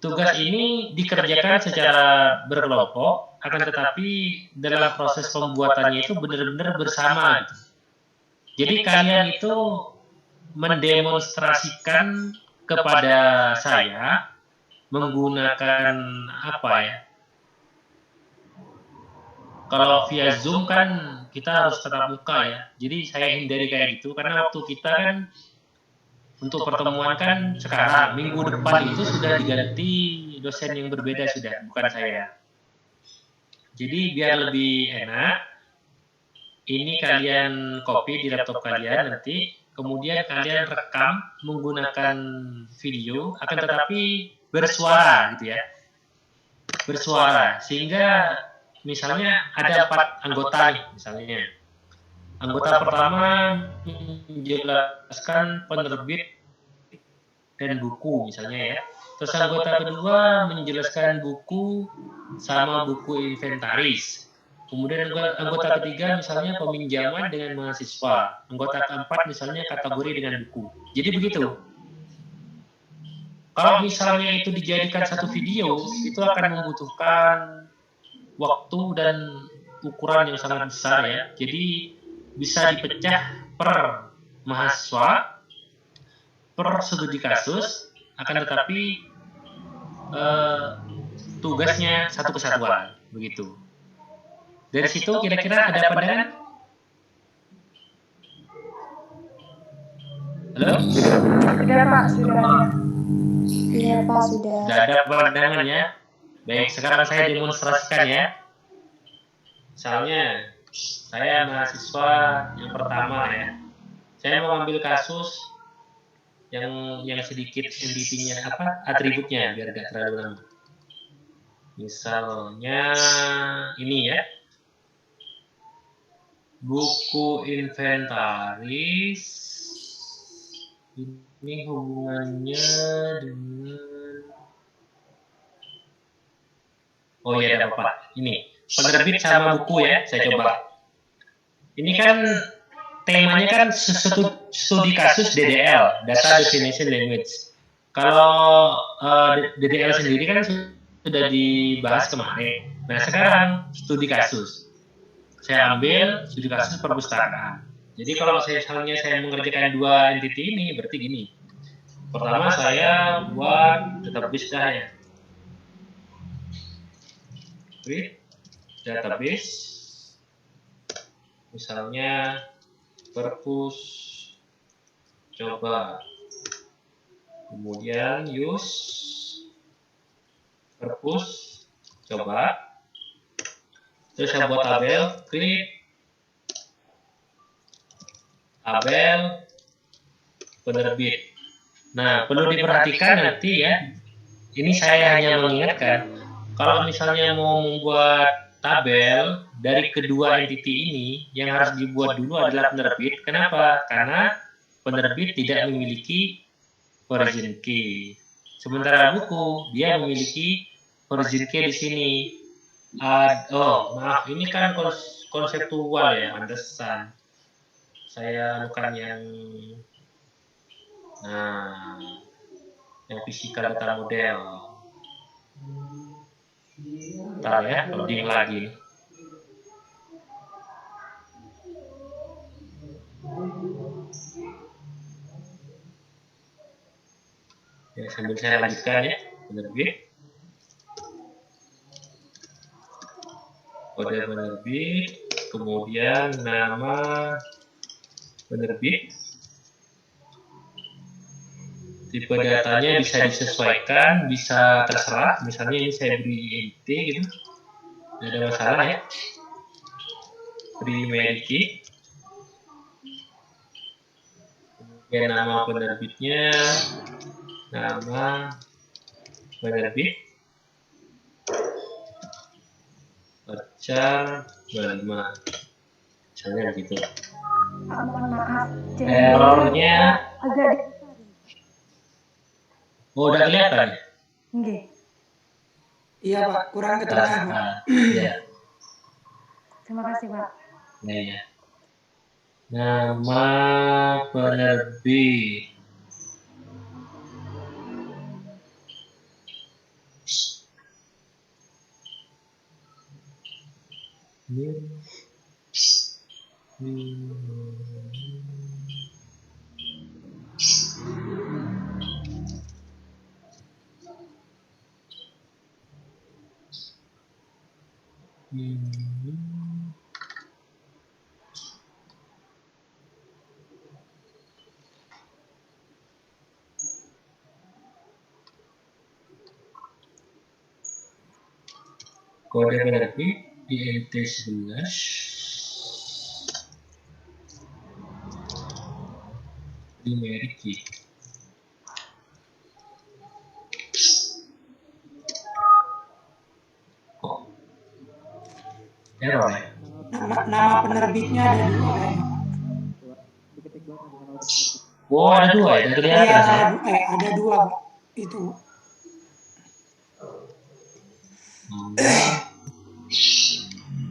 tugas ini dikerjakan secara berkelompok, akan tetapi dalam proses pembuatannya itu benar-benar bersama gitu. Jadi kalian itu mendemonstrasikan kepada saya menggunakan apa ya? Kalau via Zoom kan kita harus tatap muka ya. Jadi saya hindari kayak gitu karena waktu kita kan untuk pertemuan kan sekarang minggu depan itu sudah diganti dosen yang berbeda sudah, bukan saya. Jadi biar lebih enak, ini kalian copy di laptop kalian nanti, kemudian kalian rekam menggunakan video, akan tetapi bersuara gitu ya. Bersuara, sehingga misalnya ada 4 anggota nih misalnya. Anggota pertama menjelaskan penerbit dan buku misalnya ya. Terus anggota kedua menjelaskan buku sama buku inventaris. Kemudian anggota ketiga misalnya peminjaman dengan mahasiswa. Anggota keempat misalnya kategori dengan buku. Jadi begitu. Kalau misalnya itu dijadikan satu video, itu akan membutuhkan waktu dan ukuran yang sangat besar ya. Jadi bisa dipecah per mahasiswa, per studi kasus, akan tetapi tugasnya satu kesatuan, begitu. Dari situ kira-kira ada pandangan? Halo? Sudah Pak, sudah ada. Iya Pak, sudah. Sudah ada pandangan ya? Baik, sekarang saya demonstrasikan ya. Misalnya, saya mahasiswa yang pertama ya. Saya mau ambil kasus yang sedikit entity-nya apa atributnya biar gak terlalu lama. Misalnya ini ya, buku inventaris ini hubungannya dengan ya ada apa? Ini penerbit sama buku ya, saya coba. Ini kan temanya kan studi kasus DDL, Data Definition Language. Kalau DDL sendiri kan sudah dibahas kemarin. Nah sekarang studi kasus. Saya ambil studi kasus perpustakaan. Jadi kalau misalnya saya mengerjakan 2 entity ini, berarti gini. Pertama saya buat database dah ya. Create database. Misalnya perpus coba. Kemudian use perpus coba. Terus saya buat tabel create tabel penerbit. Nah, perlu diperhatikan nanti ya. Ini saya hanya mengingatkan kalau misalnya mau membuat tabel dari kedua entity ini yang harus dibuat dulu adalah penerbit. Kenapa? Karena penerbit tidak memiliki origin key. Sementara buku dia memiliki origin key di sini. Maaf, ini kan konseptual ya, pantesan. Saya bukan yang physical data model. Bentar ya, loading lagi. Ya, sambil saya lanjutkan ya, penerbit. Kode penerbit, kemudian nama penerbit. Tipe datanya bisa disesuaikan, bisa terserah. Misalnya ini saya beri int gitu, tidak ada masalah ya. Primary key. Kemudian nama penerbitnya, nama penerbit, varchar 25, misalnya gitu. Pak, mohon maaf. Errornya Agak udah kelihatan ya? Nggih. Iya Pak, kurang kedengaran Pak. Iya. Terima kasih Pak. Ya. Nama penerbit. Kode penerbit INT11 primary key. Kok error ya? Nama penerbitnya ada 2 kayaknya. Oh, ada 2 ya? Udah kelihatan Iya, saya. ada 2 Pak. Itu.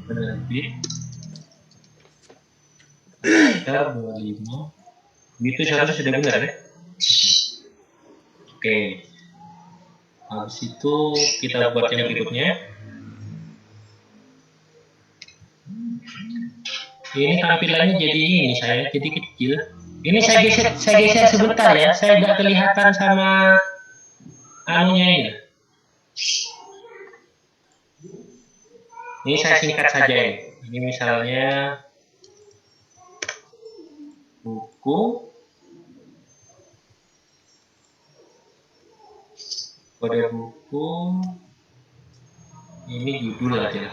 Penerbit Askar 25. Itu seharusnya sudah benar ya? Oke. Habis itu kita buat yang berikutnya. Ini tampilannya jadi ini saya jadi kecil. Ini saya geser sebentar ya. Saya nggak kelihatan sama anunya ini. Ini saya singkat saja ini. Ini misalnya buku, kode buku, ini judul aja.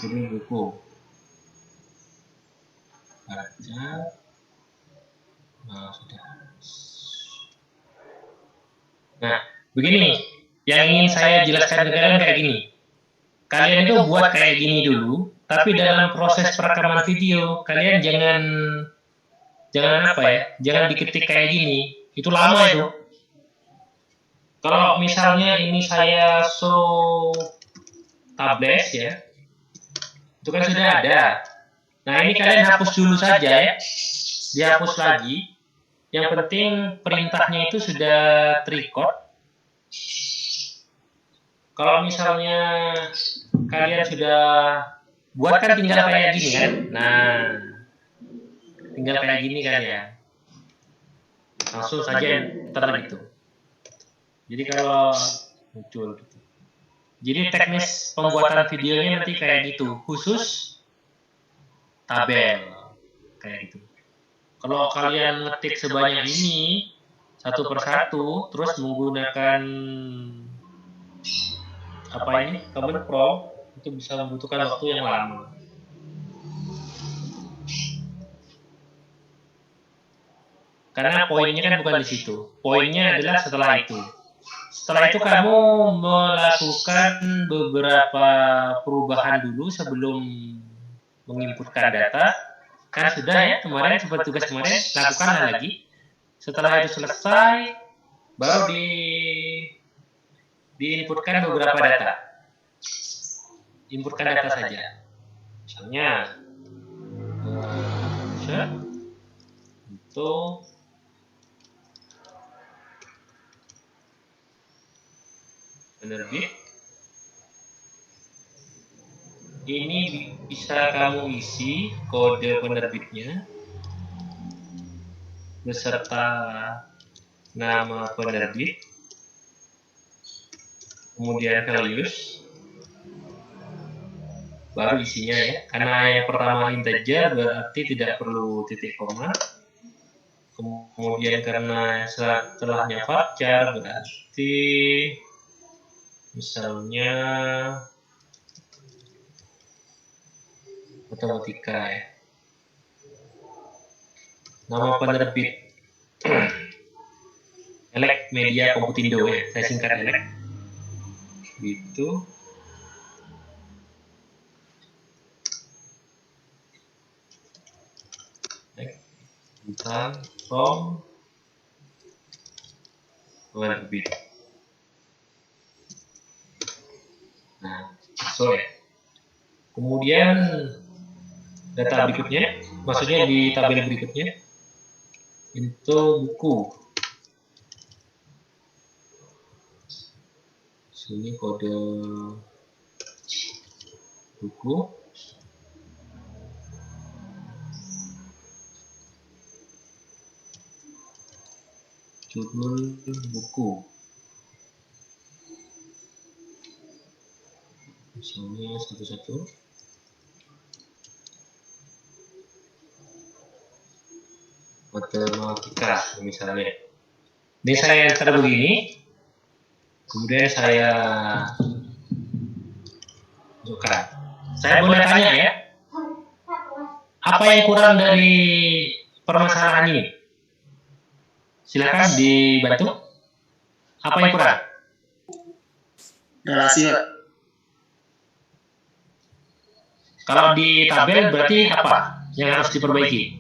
Ini buku. Baca. Nah, sudah. Nah, begini. Yang ingin saya jelaskan ke kalian kayak gini. Kalian itu buat kayak gini dulu, tapi dalam proses perekaman video, kalian jangan apa ya, jangan diketik kayak gini. Itu lama itu. Kalau misalnya ini saya show tablet ya, itu kan sudah ada. Nah, ini kalian hapus dulu saja ya, dihapus lagi. Yang penting perintahnya itu sudah terrecord. Kalau misalnya kalian sudah buat kan tinggal kayak gini kan. Nah, tinggal kayak gini kan ya. Langsung saja enter gitu. Jadi kalau muncul gitu. Jadi teknis pembuatan videonya nanti kayak gitu, khusus tabel kayak gitu. Kalau kalian ngetik sebanyak ini satu persatu, terus menggunakan apa ini, Command Prompt, itu bisa membutuhkan waktu yang lama. Karena poinnya kan bukan di situ. Poinnya adalah setelah itu. Setelah itu kamu melakukan beberapa perubahan dulu sebelum menginputkan data. Kan sudah ya, kemarin seperti tugas kemarin, lakukanlah lagi. Setelah itu selesai, baru diinputkan beberapa data. Inputkan data saja. Misalnya, untuk penerbit, ini bisa kamu isi kode penerbitnya beserta nama penerbit, kemudian values, baru isinya ya. Karena yang pertama integer berarti tidak perlu titik koma. Kemudian karena setelahnya varchar berarti misalnya matematika ya. Nama penerbit Elek Media Komputindo ya, saya singkat Elek. Gitu. Tentang from penerbit. Nah, masuk ya. Kemudian data berikutnya, maksudnya di tabel berikutnya, itu buku. Sini kode buku. Judul buku. Misalnya satu-satu. Matematika misalnya. Ini saya enter begini, kemudian saya masukkan. Saya boleh tanya ya, apa yang kurang dari permasalahan ini? Silakan dibantu. Apa yang kurang? Relasi, Pak. Kalau di tabel berarti apa yang harus diperbaiki?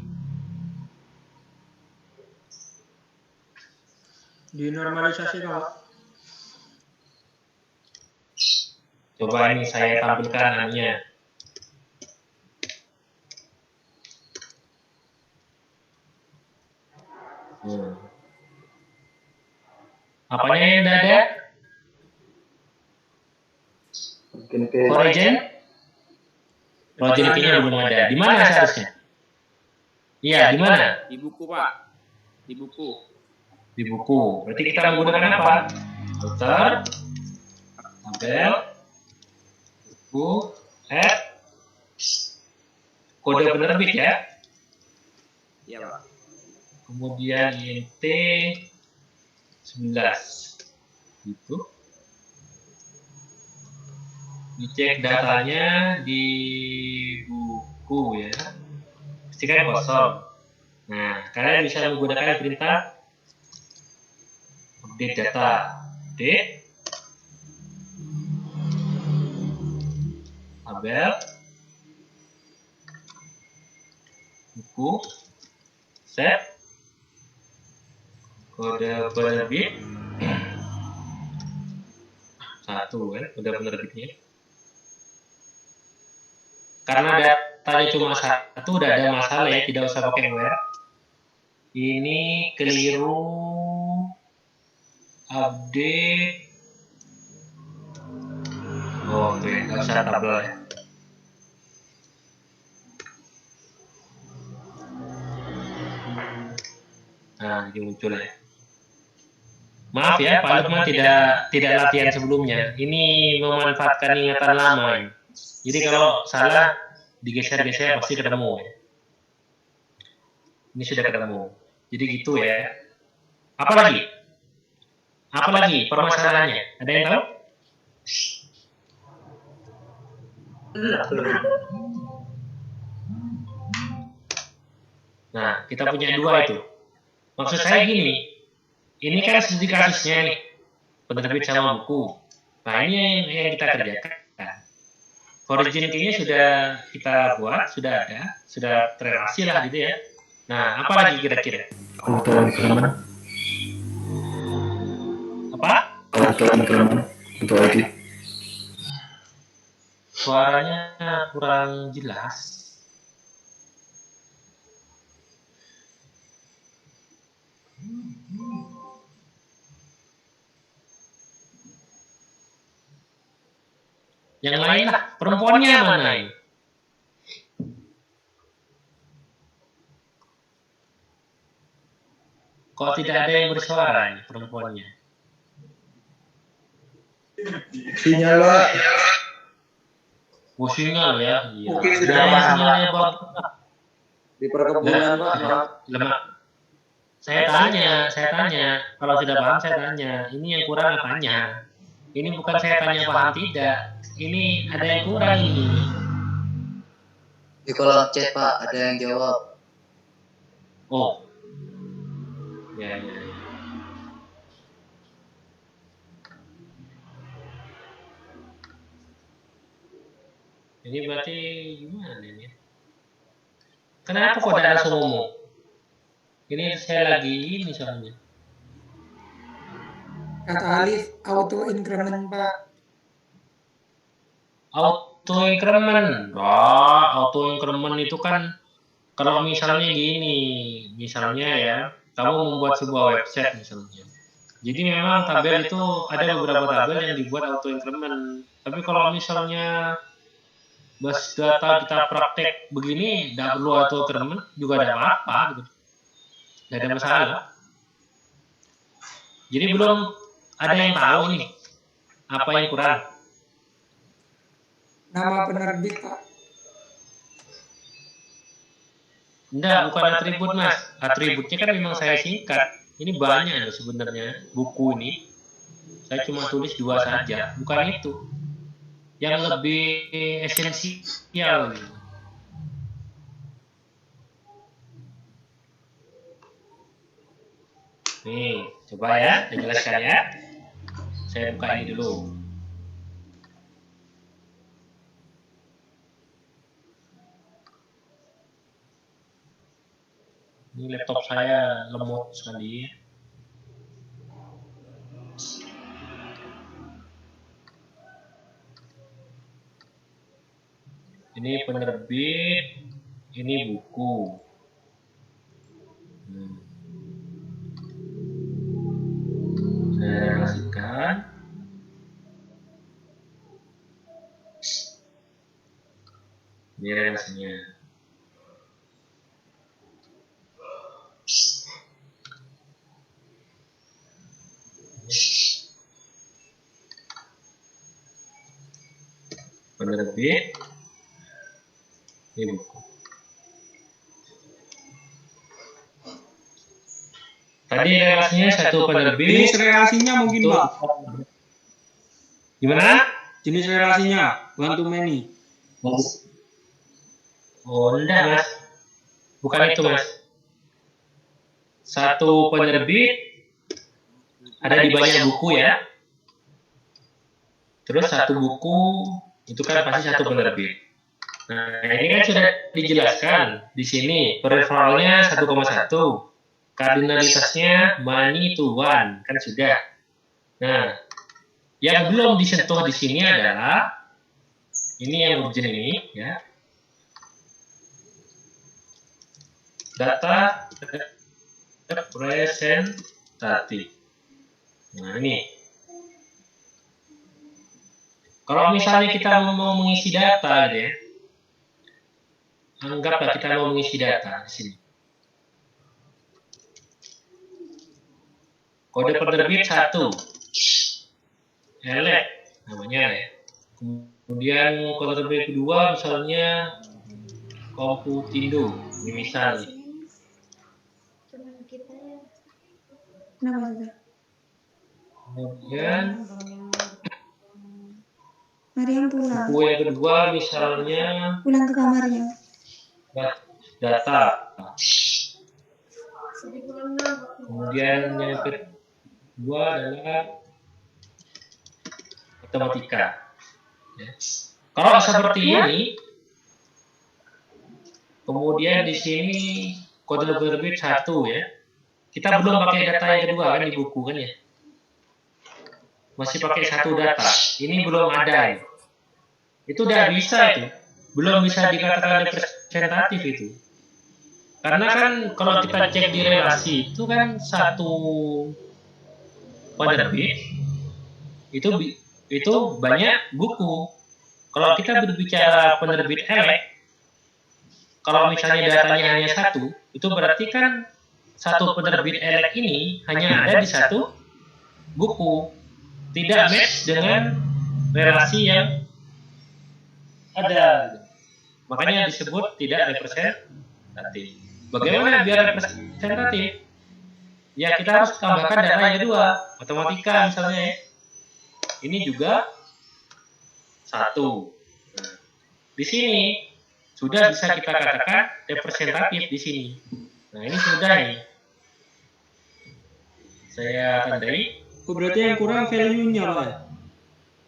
Dinormalisasi, Pak. Coba ini saya tampilkan anunya. Apanya yang udah ada? Origin? Origin kayaknya belum ada. Di mana seharusnya? Iya, di mana? Di buku, Pak. Di buku. Di buku. Berarti kita menggunakan apa? Filter, tabel, buku, add, kode penerbit ya. Iya, Pak. Kemudian INT 11. Gitu. Dicek datanya di buku ya. Pastikan kosong. Nah, kalian bisa menggunakan perintah update data. Update tabel buku set kode penerbit 1 kan, kode penerbitnya. Karena datanya cuma 1, udah ada masalah ya, tidak usah pakai where. Ini keliru update. Oh, oke, nggak usah tabel ya. Nah, jadi muncul ya. Maaf ya, Pak Lukman tidak latihan sebelumnya. Ini memanfaatkan ingatan lama ya. Jadi kalau salah digeser-geser pasti ketemu ya. Ini sudah ketemu. Jadi gitu ya. Apa lagi? Apa lagi permasalahannya? Ada yang tahu? Nah, kita punya 2 itu. Maksud saya gini, ini kan studi kasusnya nih, penerbit sama buku. Nah, ini yang kita kerjakan. Origin kayaknya sudah kita buat, sudah ada, sudah terrelasi lah gitu ya. Nah, apa lagi kira-kira? Auto increment. Apa? Auto increment untuk edit. Suaranya kurang jelas. Yang lain lah, perempuannya mana ini? Kok tidak ada yang bersuara ini perempuannya? Sinyal, Pak. Oh, sinyal ya? Iya. Mungkin sudah Saya paham, sinyalnya bagus. Di perkebunan, Pak. Lemah. Saya tanya. Kalau sudah paham saya tanya. Ini yang kurang apanya? Ini bukan saya tanya paham tidak. Ini ada yang kurang ini. Di kolom chat, Pak, ada yang jawab. Oh. Ya. Ini berarti gimana ini? Kenapa kok tidak langsung ngomong? Ini saya lagi ini soalnya. Kata Alif, auto increment, Pak. Auto increment. Wah, auto increment itu kan kalau misalnya gini, misalnya ya, kamu membuat sebuah website misalnya. Jadi memang tabel itu ada beberapa tabel yang dibuat auto increment. Tapi kalau misalnya bas data kita praktek begini, tidak perlu auto increment juga ada apa-apa gitu. Tidak ada masalah. Jadi belum ada yang tahu nih apa yang kurang. Nama penerbit Pak. Enggak, bukan atribut mas. Atributnya kan memang saya singkat. Ini banyak loh sebenarnya buku ini. Saya cuma tulis 2 saja, bukan itu. Yang lebih esensial. Nih, coba ya, dijelaskan ya. Saya buka ini dulu. Ini laptop saya lemot sekali. Ini penerbit, ini buku. Saya relasikan. Ini relasinya. Penerbit, ini buku. Tadi relasinya satu penerbit. Jenis relasinya mungkin Pak. Gimana? Jenis relasinya one to many. Oh enggak mas, bukan itu mas. Satu penerbit ada di banyak buku ya. Terus satu buku itu kan pasti satu penerbit. Nah ini kan sudah dijelaskan di sini peripheralnya 1,1, kardinalitasnya money to one kan sudah. Nah yang belum disentuh di sini adalah ini yang urgent ini ya. Data representatif. Nah ini. Kalau misalnya kita mau mengisi data, gitu ya, anggaplah kita mau mengisi data di sini. Kode penerbit 1, elek namanya ya. Kemudian kode penerbit kedua misalnya Komputindo, ini misalnya. Kenapa sudah? Kemudian Mariam pulang. buku yang kedua misalnya Pulang ke kamarnya. data. Kemudian yang kedua adalah matematika. Ya. Kalau seperti ini, kemudian di sini kode penerbit 1 ya. Kita belum pakai data yang kedua kan di buku kan ya. Masih pakai 1 data. Ini belum ada. Itu udah bisa itu. Belum bisa dikatakan representatif itu. Karena kan kalau kita cek di relasi itu kan satu penerbit itu banyak buku. Kalau kita berbicara penerbit elek, kalau misalnya datanya hanya 1, itu berarti kan satu penerbit elek ini hanya ada di 1 buku, tidak match dengan relasi yang ada. Makanya disebut tidak representatif. Bagaimana biar representatif? Ya kita harus tambahkan data yang kedua, matematika misalnya ya. Ini juga 1. Nah, di sini sudah bisa kita katakan representatif di sini. Nah ini sudah nih. Saya tandai. Oh, berarti yang kurang value-nya Pak.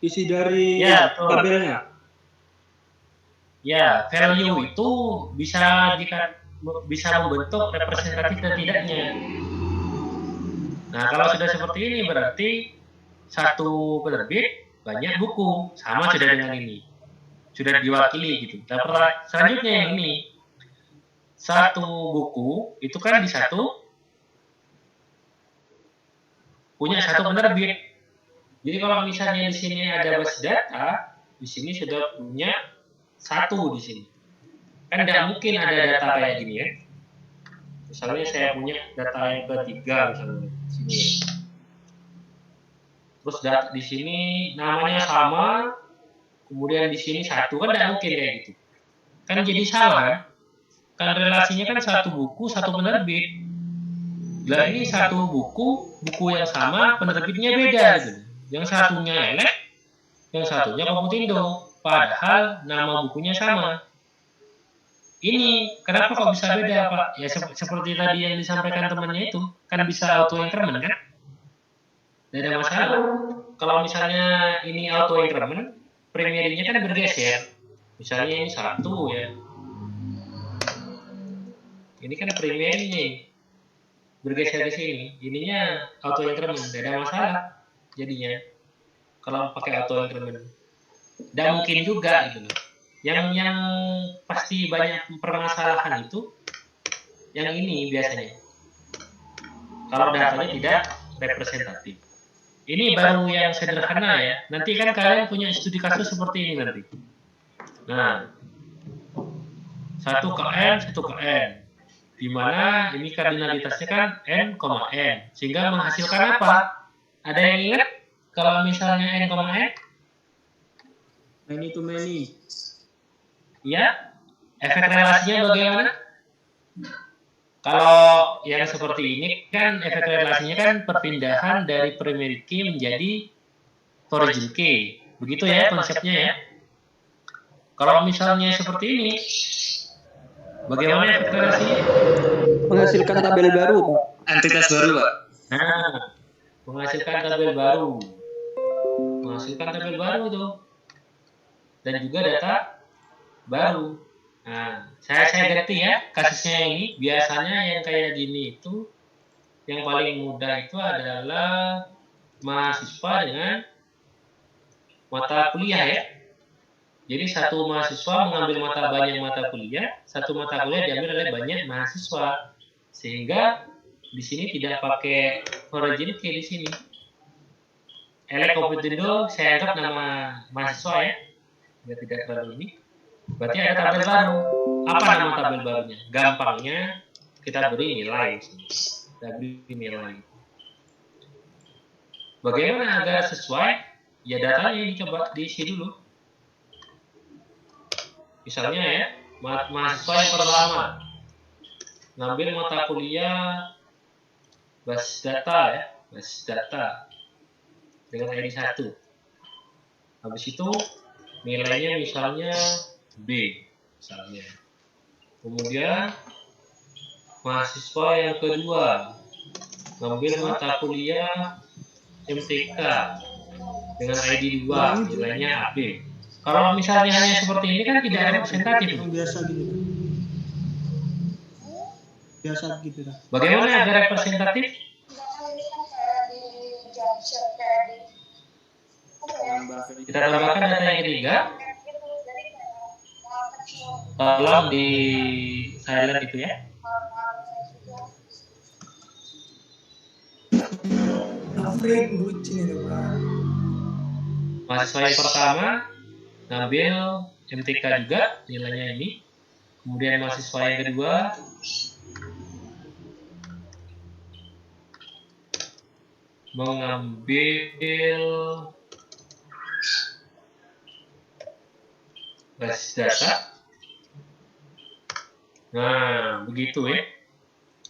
Isi dari Ya, tabelnya. Ya, value itu bisa membentuk representatif dan tidaknya. Nah, kalau sudah seperti ini berarti satu penerbit banyak buku, sama sudah dengan ini. Sudah diwakili gitu. Nah, selanjutnya yang ini. Satu buku itu kan di 1 punya satu penerbit. Jadi kalau misalnya di sini ada basis data, di sini sudah punya satu di sini. Kan tidak mungkin ada data kayak gini ya. Misalnya saya punya data yang ketiga misalnya di sini. Terus data di sini namanya sama, kemudian di sini satu, kan tidak mungkin kayak gitu. Kan jadi salah kan relasinya kan satu buku satu penerbit. Lah ini satu buku yang sama, penerbitnya beda gitu. Yang satunya Elek, yang satunya Komputindo. Padahal nama bukunya sama. Ini kenapa kok bisa beda, Pak? Ya seperti tadi yang disampaikan temannya itu, kan bisa auto increment kan? Tidak ada masalah. Kalau misalnya ini auto increment, primary-nya kan bergeser. Misalnya ini satu ya. Ini kan primary-nya ini. Bergeser di sini, ininya auto increment, tidak ada masalah jadinya kalau pakai auto increment. Dan mungkin juga gitu loh. Yang pasti banyak permasalahan itu yang ini biasanya. Kalau datanya tidak representatif. Ini baru yang sederhana ya. Nanti kan kalian punya studi kasus seperti ini nanti. Nah, 1 ke N, 1 ke N. Di mana ini kardinalitasnya kan N, N. Sehingga menghasilkan apa? Ada yang ingat kalau misalnya N, N? Many to many. Ya, efek relasinya bagaimana? Kalau yang seperti ini kan efek relasinya kan perpindahan dari primary key menjadi origin key. Begitu ya konsepnya ya. Kalau misalnya seperti ini, bagaimana efek relasinya? Menghasilkan tabel baru, Pak. Entitas baru, Pak. Nah, menghasilkan tabel baru. Menghasilkan tabel baru tuh. Dan juga data baru. Nah, saya ganti ya kasusnya ini. Biasanya yang kayak gini itu yang paling mudah itu adalah mahasiswa dengan mata kuliah ya. Jadi satu mahasiswa mengambil banyak mata kuliah, satu mata kuliah diambil oleh banyak mahasiswa. Sehingga di sini tidak pakai origin key di sini. Elek Komputindo saya anggap nama mahasiswa ya. Biar tidak terlalu ini. Berarti ada tabel baru. Apa nama tabel barunya? Gampangnya kita beri nilai. Kita beri nilai. Bagaimana agar sesuai? Ya datanya ini coba diisi dulu. Misalnya ya, mahasiswa yang pertama ngambil mata kuliah basis data ya, basis data dengan ID 1. Habis itu nilainya misalnya B misalnya. Kemudian mahasiswa yang kedua ngambil mata kuliah MTK dengan ID 2 nilainya AB. Kalau misalnya hanya seperti ini kan tidak representatif. Yang biasa gitu. Biasa gitu dah. Bagaimana agar representatif? Kita tambahkan data yang ketiga. Tolong di silent itu ya. Afrik bucin itu Pak. Mahasiswa yang pertama ngambil MTK juga nilainya ini. Kemudian mahasiswa yang kedua mengambil basis data. Nah, begitu ya.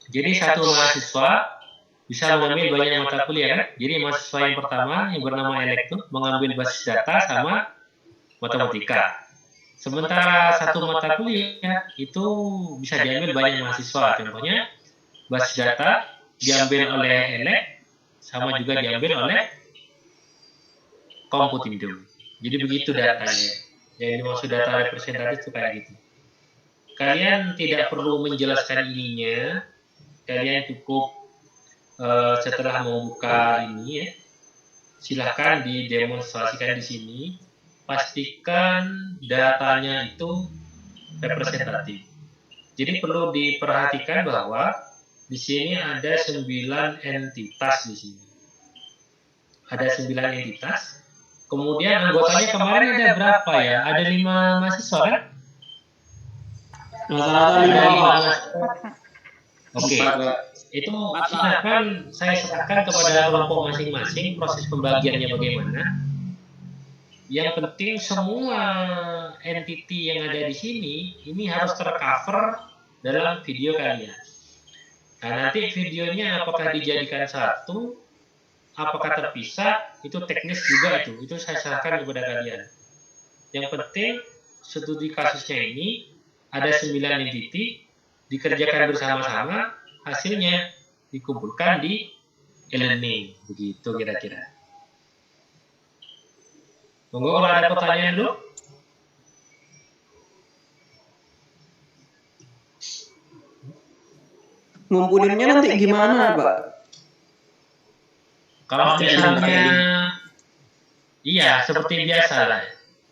Jadi satu mahasiswa bisa mengambil banyak mata kuliah kan? Jadi mahasiswa yang pertama yang bernama Elek itu mengambil basis data sama matematika. Sementara satu mata kuliah itu bisa diambil banyak mahasiswa. Contohnya basis data diambil oleh Elek sama juga diambil oleh Komputindo. Jadi begitu datanya. Yang dimaksud data representatif itu kayak gitu. Kalian tidak perlu menjelaskan ininya. Kalian cukup setelah membuka ini ya, silahkan didemonstrasikan di sini. Pastikan datanya itu representatif. Jadi perlu diperhatikan bahwa di sini ada 9 entitas di sini. ada 9 entitas. Kemudian anggotanya kemarin ada berapa ya? Ada 5 mahasiswa kan? Rata-rata Ada 5 5. mahasiswa. Oke. Itu silakan saya serahkan kepada kelompok masing-masing proses pembagiannya bagaimana. Yang penting semua entity yang ada di sini ini harus tercover dalam video kalian. Nah, nanti videonya apakah dijadikan satu, apakah terpisah, itu teknis juga itu. Itu saya serahkan kepada kalian. Yang penting studi kasusnya ini ada 9 entity dikerjakan bersama-sama, hasilnya dikumpulkan di e-learning. Begitu kira-kira. Monggo kalau ada pertanyaan dulu. Ngumpulinnya nanti gimana, Pak? Kalau misalnya, iya seperti biasa lah.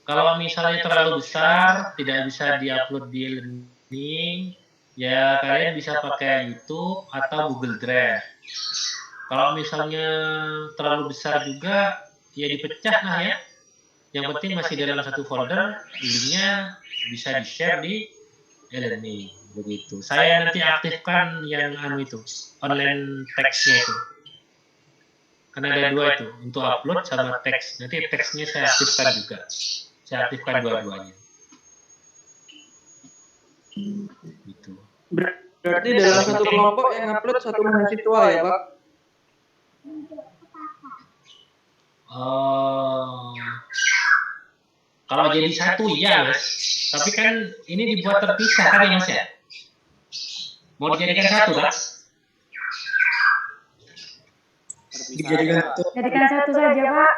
Kalau misalnya terlalu besar, tidak bisa diupload di e-learning, ya kalian bisa pakai YouTube atau Google Drive. Kalau misalnya terlalu besar juga, ya dipecah lah ya. Yang penting masih dalam satu folder, linknya bisa di-share di e-learning. Begitu. Saya nanti aktifkan yang itu, online teksnya itu. Karena ada 2 itu, untuk upload sama teks. Nanti teksnya saya aktifkan juga. Saya aktifkan dua-duanya. Gitu. Berarti dalam satu kelompok yang upload satu mahasiswa ya, Pak? Kalau jadi satu ya Mas, tapi kan ini dibuat terpisah kan ya Mas ya? Mau dijadikan satu Mas? Dijadikan satu. Jadikan satu saja, Pak.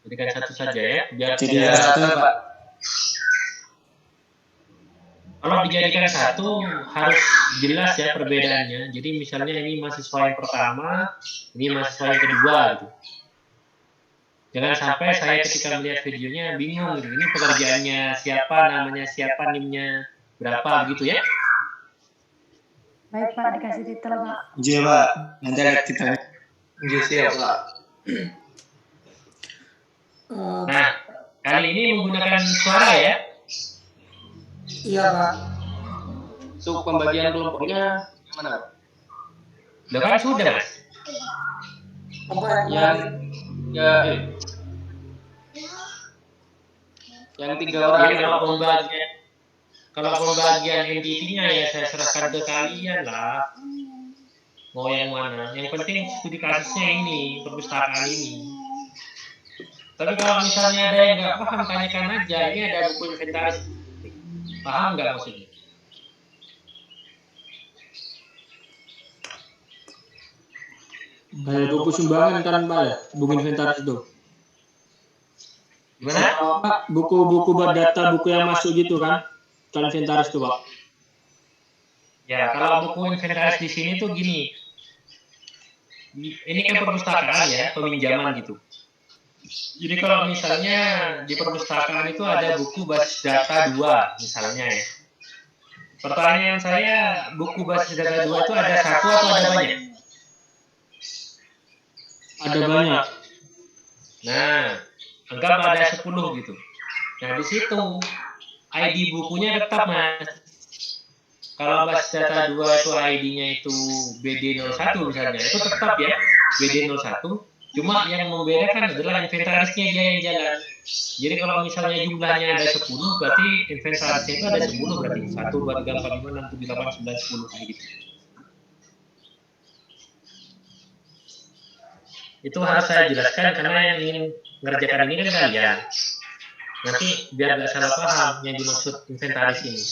Jadikan satu saja ya, biar Jadikan satu, Pak. kalau dijadikan satu harus jelas ya perbedaannya. Jadi misalnya ini mahasiswa yang pertama, ini mahasiswa yang kedua gitu. Jangan sampai saya ketika melihat videonya bingung gitu. Ini pekerjaannya siapa, namanya siapa, NIM-nya berapa gitu ya. Baik, Pak, dikasih titel, Pak. Iya, Pak. Nanti ada titelnya. Iya, siap, Pak. Nah, kali ini menggunakan suara ya. Iya, Pak. Untuk pembagian kelompoknya gimana, Pak? Loh kan sudah Mas. Yang 3 orang Jadi kalau pembagian entitinya ya saya serahkan ke kalian lah. Mau yang mana? Yang penting studi kasusnya ini, perpustakaan ini. Tapi kalau misalnya ada yang nggak paham, tanyakan aja. Ini ada buku inventaris. Paham nggak maksudnya? Kayak buku sumbangan kan, Pak ya? Buku inventaris itu. Gimana? Pak, buku-buku data buku yang masuk gitu kan? Kan inventaris tuh, Pak. Ya, kalau buku inventaris di sini tuh gini. Ini kan perpustakaan ya, peminjaman gitu. Jadi kalau misalnya di perpustakaan itu ada buku basis data 2 misalnya ya. Pertanyaan saya, buku basis data 2 itu ada satu atau ada banyak? Ada banyak. Nah, anggap ada 10 gitu. Nah, di situ ID bukunya tetap Mas. Kalau basis data 2 itu ID-nya itu BD01 misalnya, itu tetap ya, BD01. Cuma yang membedakan adalah inventarisnya dia yang jalan. Jadi kalau misalnya jumlahnya ada 10, berarti inventarisnya itu ada 10 berarti. 1, 2, 3, 4, 5, 6, 7, 8, 9, 10 kayak gitu. Itu harus saya jelaskan karena yang ingin mengerjakan ini kan kalian. Nanti biar nggak salah paham yang dimaksud inventaris ini.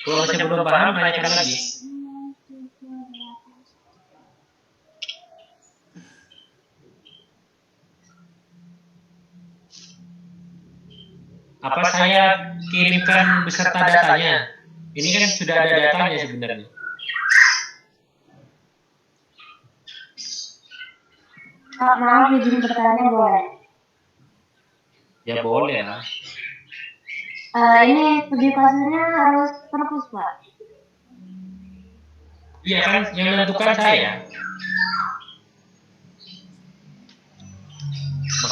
Kalau masih belum paham, tanyakan lagi. Apa saya kirimkan beserta datanya? Ini kan sudah ada datanya sebenarnya. Pak, maaf izin bertanya boleh? Ya boleh lah. Ini studi kasusnya harus terpus, Pak. Iya kan, yang menentukan saya.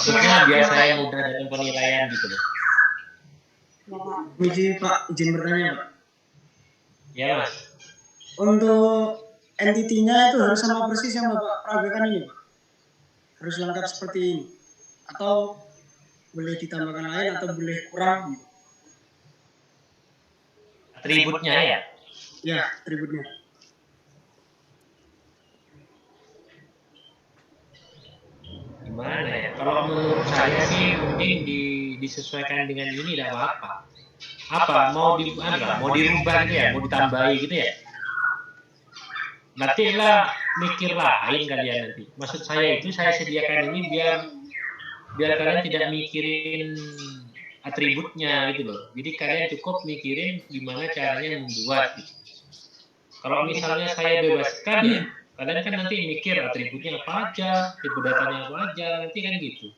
Maksudnya biar saya mudah dalam penilaian gitu loh. Ya, Pak. Izin bertanya, Pak. Ya Mas. Untuk entitinya itu harus sama persis yang Bapak peragakan ini, Pak. Harus lengkap seperti ini. Atau boleh ditambahkan lain atau boleh kurang gitu. Atributnya ya. Ya, atributnya. Gimana ya? Kalau menurut saya sih mending disesuaikan dengan ini tidak apa-apa. Apa mau mau dirubah gitu ya, mau ditambahi gitu ya? Nanti lah mikir lain kalian nanti. Maksud saya itu saya sediakan ini biar kalian tidak mikirin atributnya gitu loh. Jadi kalian cukup mikirin gimana caranya membuat gitu. Kalau misalnya saya bebaskan ya, kalian kan nanti mikir atributnya apa aja, tipe datanya apa aja, nanti kan gitu.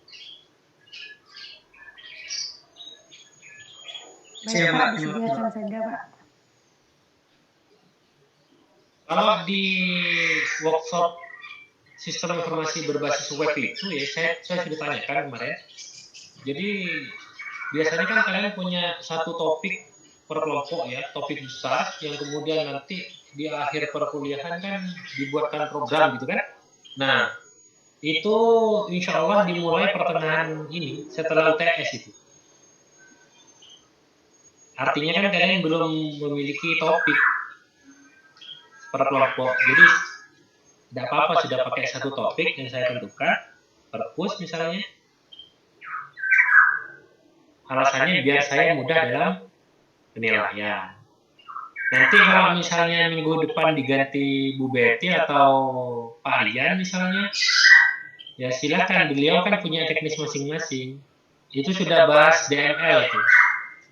Baik, Pak, disediakan saja, Pak. Kalau di workshop sistem informasi berbasis web itu ya, saya sudah tanyakan kemarin. Jadi biasanya kan kalian punya satu topik per kelompok ya, topik besar yang kemudian nanti di akhir perkuliahan kan dibuatkan program gitu kan. Nah, itu insya Allah dimulai pertengahan ini setelah UTS itu. Artinya kan kalian belum memiliki topik per kelompok. Jadi tidak apa-apa sudah pakai satu topik yang saya tentukan, perpus misalnya. Alasannya biar saya mudah dalam penilaian. Nanti kalau misalnya minggu depan diganti Bu Betty atau Pak Rian misalnya, ya silakan, beliau kan punya teknis masing-masing. Itu sudah bahas DML itu,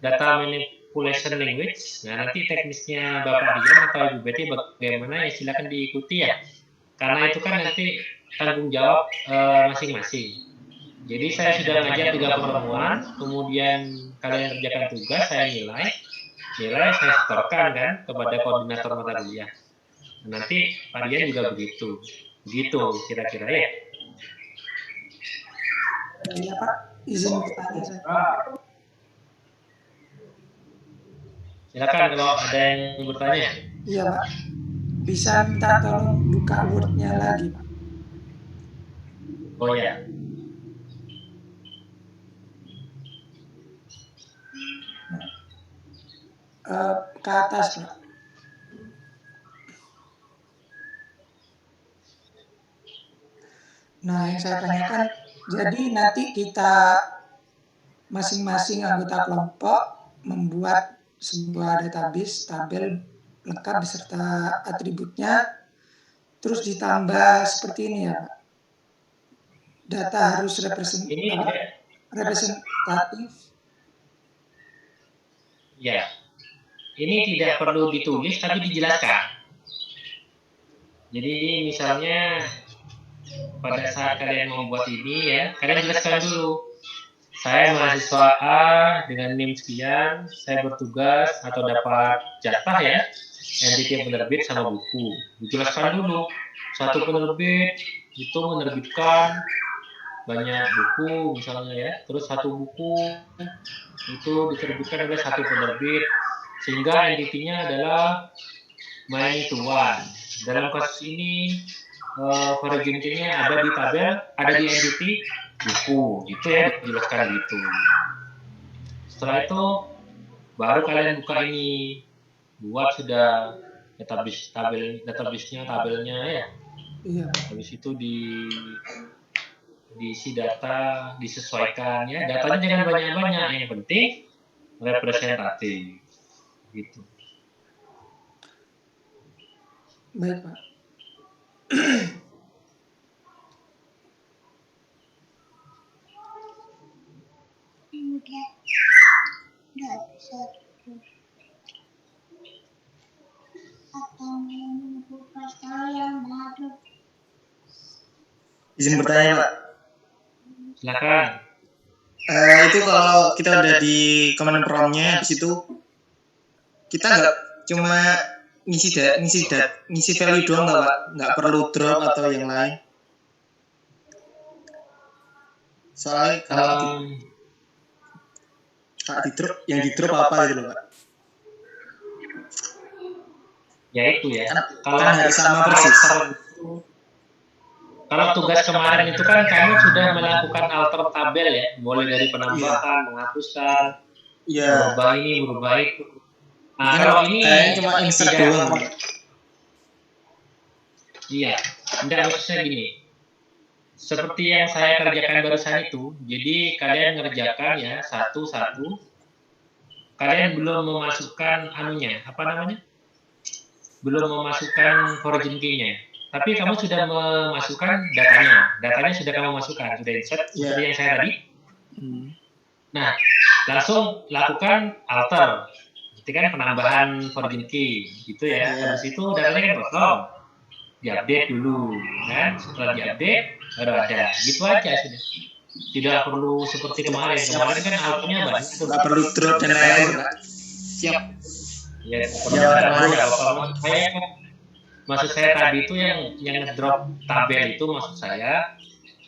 Data Manipulation Language. Nah nanti teknisnya Bapak Rian atau Ibu Betty bagaimana ya silakan diikuti ya. Karena itu kan nanti tanggung jawab masing-masing. Jadi saya sudah ngajak 3 pertemuan, kemudian kalian kerjakan tugas, saya nilai saya setorkan kan kepada koordinator mata kuliah. Nanti Pak Dian juga begitu kira-kira ya. Iya Pak, izin bertanya saya. Silakan kalau ada yang bertanya. Iya Pak, bisa minta tolong buka Word-nya lagi Pak. Oh ya. Ke atas Pak. Nah yang saya tanyakan, jadi nanti kita masing-masing anggota kelompok membuat sebuah database tabel lengkap beserta atributnya, terus ditambah seperti ini ya Pak. Data harus representatif. Ya. Ini tidak perlu ditulis tapi dijelaskan. Jadi misalnya pada saat kalian membuat ini ya, kalian jelaskan dulu. Saya mahasiswa A dengan NIM sekian, saya bertugas atau dapat jatah ya, entiti penerbit sama buku. Dijelaskan dulu. Satu penerbit itu menerbitkan banyak buku misalnya ya, terus satu buku itu diterbitkan oleh satu penerbit. Sehingga entitinya adalah many to one. Dalam kasus ini virginity-nya ada di tabel, ada di entity buku, gitu ya, dijelaskan gitu. Setelah itu baru kalian buka ini, buat sudah database-nya, tabelnya ya. Iya. Habis itu diisi data, disesuaikan ya. Datanya jangan banyak-banyak, yang penting representatif. Gitu. Baik Pak. Izin bertanya Pak. Silakan. Itu kalau kita udah di command prompt-nya di situ, kita nggak cuma ngisi value doang nggak Pak? Nggak perlu drop atau yang lain. Soalnya kalau di drop, yang di drop apa gitu loh Pak? Ya itu ya. Kan harus sama persis. Kalau tugas kemarin itu kan kamu sudah melakukan alter tabel ya, mulai dari penambahan, menghapuskan, berubah ini, berubah itu. Nah, kalau ini kayaknya cuma insert doang. Iya, tidak maksudnya gini. Seperti yang saya kerjakan barusan itu, jadi kalian ngerjakan ya satu-satu. Kalian belum memasukkan anunya, apa namanya? Belum memasukkan origin key-nya. Tapi kamu sudah memasukkan datanya. Datanya sudah kamu masukkan, sudah insert seperti yang saya tadi. Nah, langsung lakukan alter. Itu kan penambahan origin key, gitu ya. Habis itu datanya kan kosong. Diupdate dulu, kan? Setelah diupdate baru ada. Gitu aja sudah. Tidak perlu seperti kemarin. Kemarin kan alternya banyak. Nggak perlu drop dan lain-lain, Pak. Siap. Ya, maksud saya tadi itu yang ngedrop tabel itu maksud saya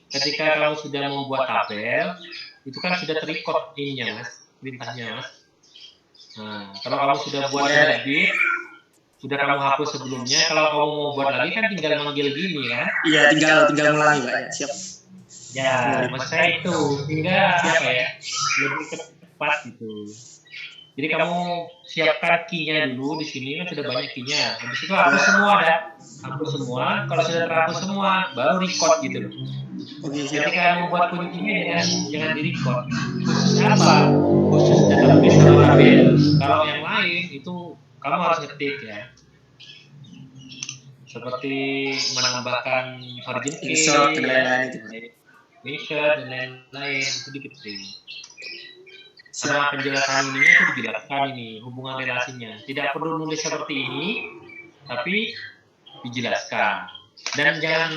ketika kamu sudah membuat tabel itu kan sudah terrecord ininya mas, perintahnya mas. Nah, kalau kamu sudah buat edit, sudah kamu hapus sebelumnya, kalau kamu mau buat lagi kan tinggal manggil gini kan? Iya, tinggal ngulangi Pak ya, siap. Ya, maksud saya itu sehingga apa ya lebih cepat gitu. Jadi kamu siapkan key-nya dulu di sini kan sudah banyak key-nya. Habis itu hapus semua dah. Hapus semua. Kalau sudah terhapus semua, baru record gitu loh. Ketika membuat kuncinya jangan di record. Khusus apa? Khusus database sama tabel. Kalau yang lain itu kamu harus ngetik ya. Seperti menambahkan origin key, insert dan lain-lain itu. insert dan lain-lain itu diketik. Sama penjelasan ininya itu dijelaskan ini hubungan relasinya. Tidak perlu nulis seperti ini, tapi dijelaskan. Dan jangan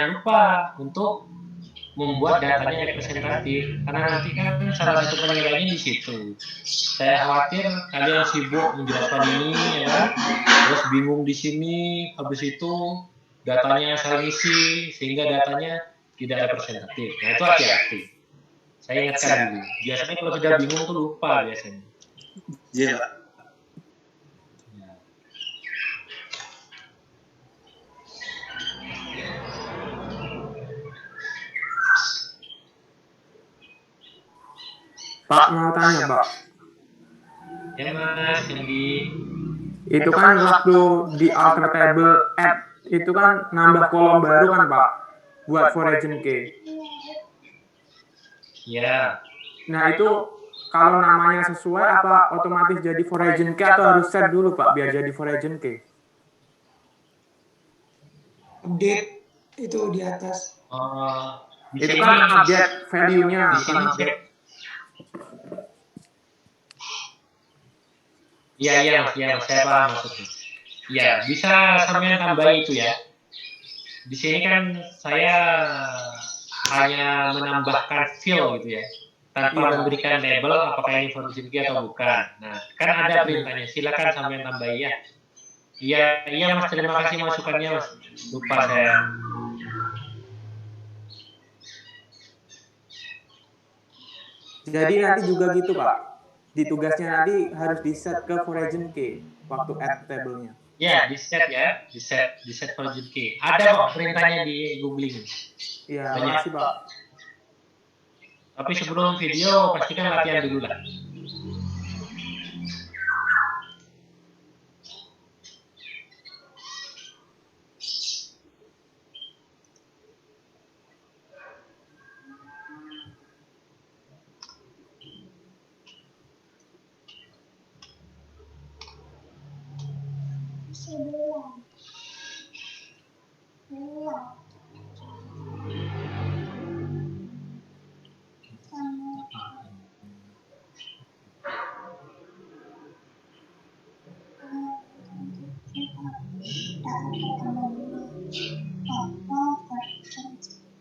lupa untuk membuat datanya representatif, karena nanti kan salah satu penilaiannya di situ. Saya khawatir kalian sibuk menjelaskan ini, ya kan? Terus bingung di sini, habis itu datanya salah isi, sehingga datanya tidak representatif. Nah itu hati-hati. Saya ingatkan dulu. Biasanya kalau sudah bingung tuh lupa biasanya. Iya, Pak. Pak mau tanya Pak. Ya mas, Kendi. Itu kan waktu di alter table add itu kan nambah kolom baru kan Pak buat origin key. Ya. Nah itu kalau namanya sesuai apa otomatis jadi origin key atau harus set dulu Pak biar jadi origin key? Update itu di atas. Itu kan update value-nya, bukan update. Iya, saya paham maksudnya. Ya, bisa sampai tambah itu ya. Di sini kan saya hanya menambahkan field gitu ya, tanpa memberikan label apakah ini origin key atau bukan. Nah, kan ada perintahnya, silakan sampai tambah ya. Iya mas, terima kasih masukannya mas. Lupa saya. Jadi nanti juga gitu Pak, di tugasnya nanti harus di set ke origin key waktu add table-nya. Ya, di set origin key. Ada kok perintahnya di googling. Iya, makasih Pak. Tapi sebelum video pastikan latihan dulu lah.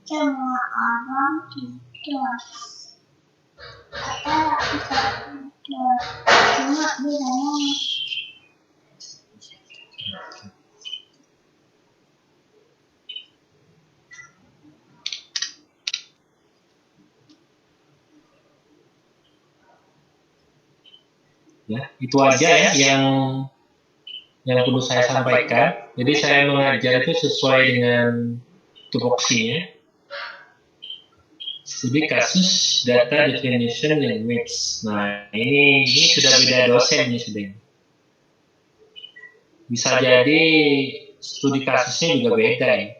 Semua orang tidur. Ada bisa tidur. Cuma bilangnya Ya, itu aja ya yang perlu saya sampaikan. Jadi saya mengajar itu sesuai dengan tupoksinya. Studi kasus data definition language. Nah, ini sudah beda dosen ini sudah. Bisa jadi studi kasusnya juga beda ya.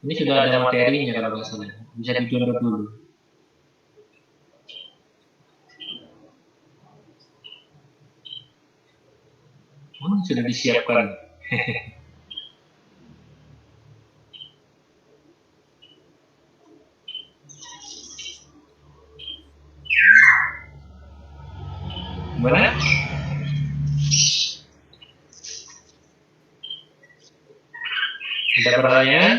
Ini sudah ada materinya kalau nggak salah. Bisa didownload dulu. Sudah disiapkan. Gimana? Ada pertanyaan?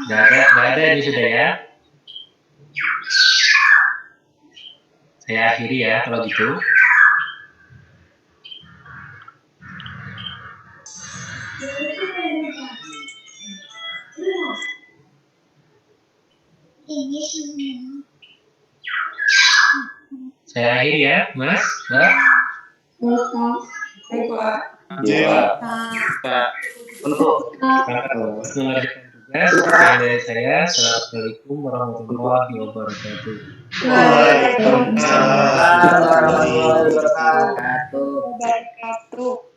Nggak ada ini sudah ya. Saya akhiri ya kalau gitu. Saya akhiri ya, Mas. Mbak. Baik, Pak. Untuk Mengerjakan tugas. Sekian dari saya. Assalamualaikum warahmatullahi wabarakatuh. Waalaikumsalam warahmatullahi Wabarakatuh.